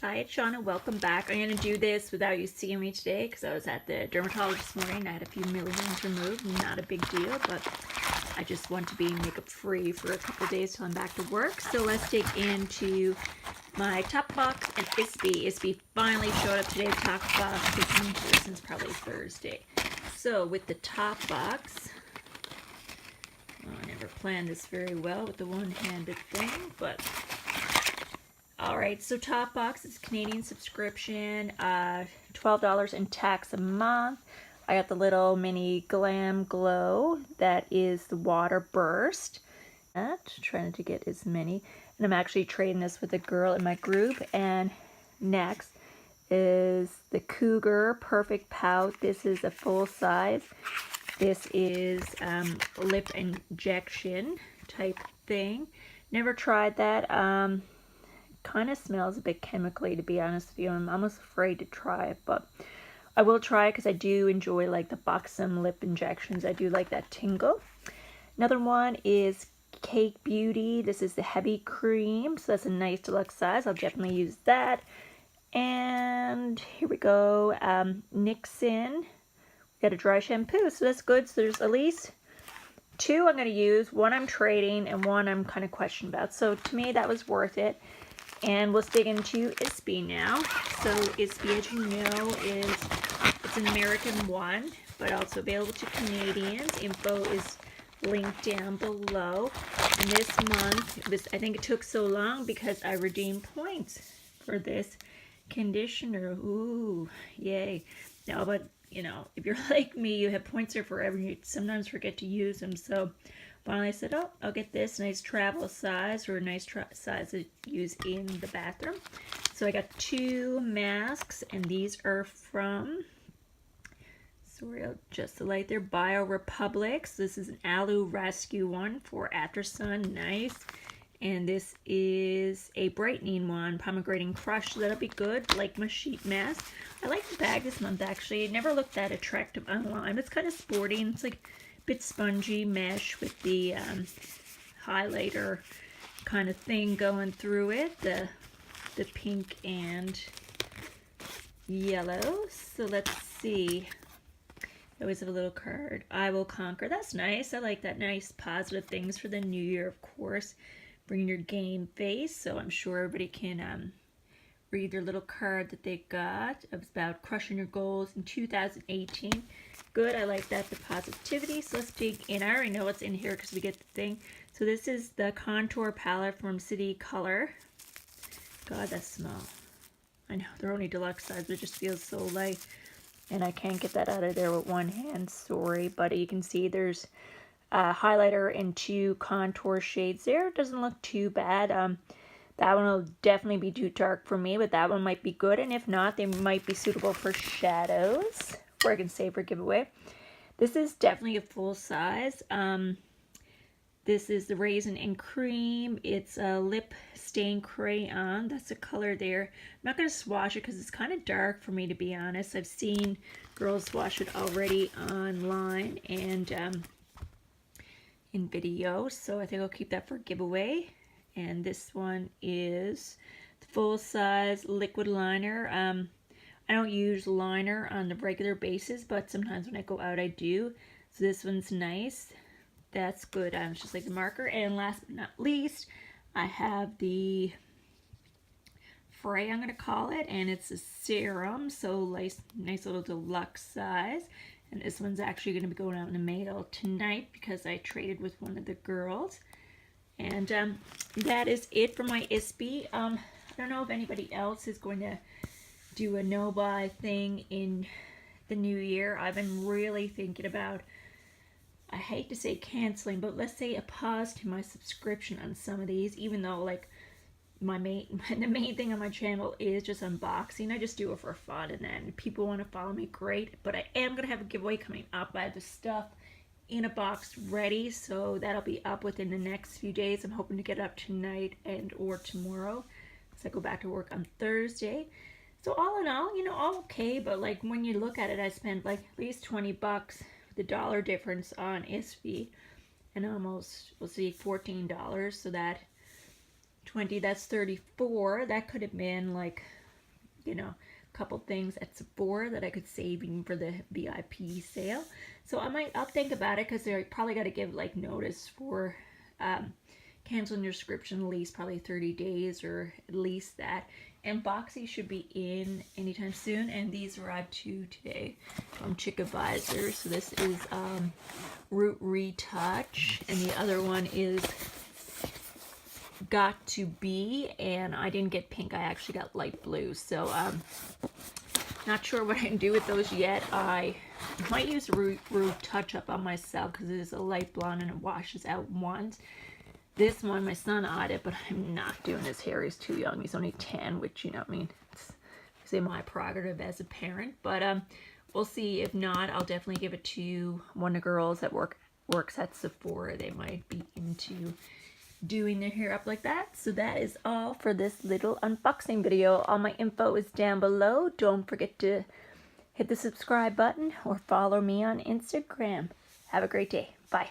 Hi, it's Shauna. Welcome back. I'm going to do this without you seeing me today because I was at the dermatologist this morning. I had a few milligrams removed. Not a big deal, but I just want to be makeup free for a couple days till I'm back to work. So let's dig into my TopBox and Ipsy. Ipsy finally showed up today. TopBox has been here since probably Thursday. So with the TopBox, I never planned this very well with the one-handed thing, but alright, so TopBox is Canadian subscription, $12 in tax a month. I got the little mini Glam Glow, that is the water burst. Trying to get as many, and I'm actually trading this with a girl in my group. And next is the Cougar Perfect Pout. This is a full size. This is lip injection type thing. Never tried that. Kind of smells a bit chemically, to be honest with you. I'm almost afraid to try it, but I will try it because I do enjoy like the Boxy lip injections. I do like that tingle. Another one is Cake Beauty. This is the heavy cream, so that's a nice deluxe size. I'll definitely use that. And here we go, Nixon. We got a dry shampoo, so that's good. So there's at least two I'm going to use. One I'm trading, and one I'm kind of questioning about. So to me, that was worth it. And let's dig into Ipsy now. So Ipsy, as you know, it's an American one, but also available to Canadians. Info is linked down below. And this month, I think it took so long because I redeemed points for this conditioner. Ooh, yay. No, but you know, if you're like me, you have points there forever, and you sometimes forget to use them. So finally I said, oh, I'll get this nice travel size, or a nice size to use in the bathroom. So I got two masks, and these are from, sorry, I'll adjust the light there, Bio Republic. So this is an Aloe Rescue one for after sun, nice. And this is a brightening one, Pomegranate Crush, so that'll be good, like my sheet mask. I like the bag this month, actually. It never looked that attractive online. It's kind of sporty, and it's like bit spongy mesh with the highlighter kind of thing going through it, the pink and yellow. So let's see. I always have a little card. I will conquer. That's nice. I like that. Nice positive things for the new year, of course. Bring your game face. So I'm sure everybody can read their little card that they got. It was about crushing your goals in 2018. Good, I like that, the positivity. So let's dig in. I already know what's in here because we get the thing. So this is the contour palette from City Color. God, that's small. I know, they're only deluxe size, but it just feels so light. And I can't get that out of there with one hand, sorry. But you can see there's a highlighter and two contour shades there. It doesn't look too bad. That one will definitely be too dark for me, but that one might be good. And if not, they might be suitable for shadows, or I can save for giveaway. This is definitely a full size. This is the Raisin and Cream. It's a lip stain crayon. That's the color there. I'm not going to swatch it because it's kind of dark for me, to be honest. I've seen girls swatch it already online and in video, so I think I'll keep that for giveaway. And this one is the full size liquid liner. I don't use liner on the regular basis, but sometimes when I go out I do. So this one's nice. That's good. It's just like the marker. And last but not least, I have the Fray, I'm going to call it, and it's a serum, so nice little deluxe size. And this one's actually going to be going out in the mail tonight because I traded with one of the girls. And that is it for my Ipsy. I don't know if anybody else is going to do a no-buy thing in the new year. I've been really thinking about, I hate to say canceling, but let's say a pause to my subscription on some of these, even though like the main thing on my channel is just unboxing. I just do it for fun, and then people want to follow me, great. But I am going to have a giveaway coming up. I have the stuff in a box ready, so that'll be up within the next few days. I'm hoping to get it up tonight and or tomorrow, so I go back to work on Thursday. So all in all, you know, all okay, but like when you look at it, I spent like at least 20 bucks, the dollar difference on Ipsy, and almost, we'll see, $14. So that 20, that's 34. That could have been like you know, a couple things at Sephora that I could save even for the VIP sale. So I'll think about it, because they're probably got to give like notice for canceling your subscription at least probably 30 days or at least that. And Boxy should be in anytime soon. And these arrived today from Chick Advisor. So this is Root Retouch, and the other one is Got to Be, and I didn't get pink, I actually got light blue. So not sure what I can do with those yet. I might use Root Touch Up on myself because it is a light blonde and it washes out once. This one, my son eyed it, but I'm not doing his hair. He's too young. He's only 10, which, you know, I mean, it's my prerogative as a parent. But we'll see. If not, I'll definitely give it to one of the girls that works at Sephora. They might be into doing their hair up like that. So that is all for this little unboxing video. All my info is down below. Don't forget to hit the subscribe button or follow me on Instagram. Have a great day. Bye.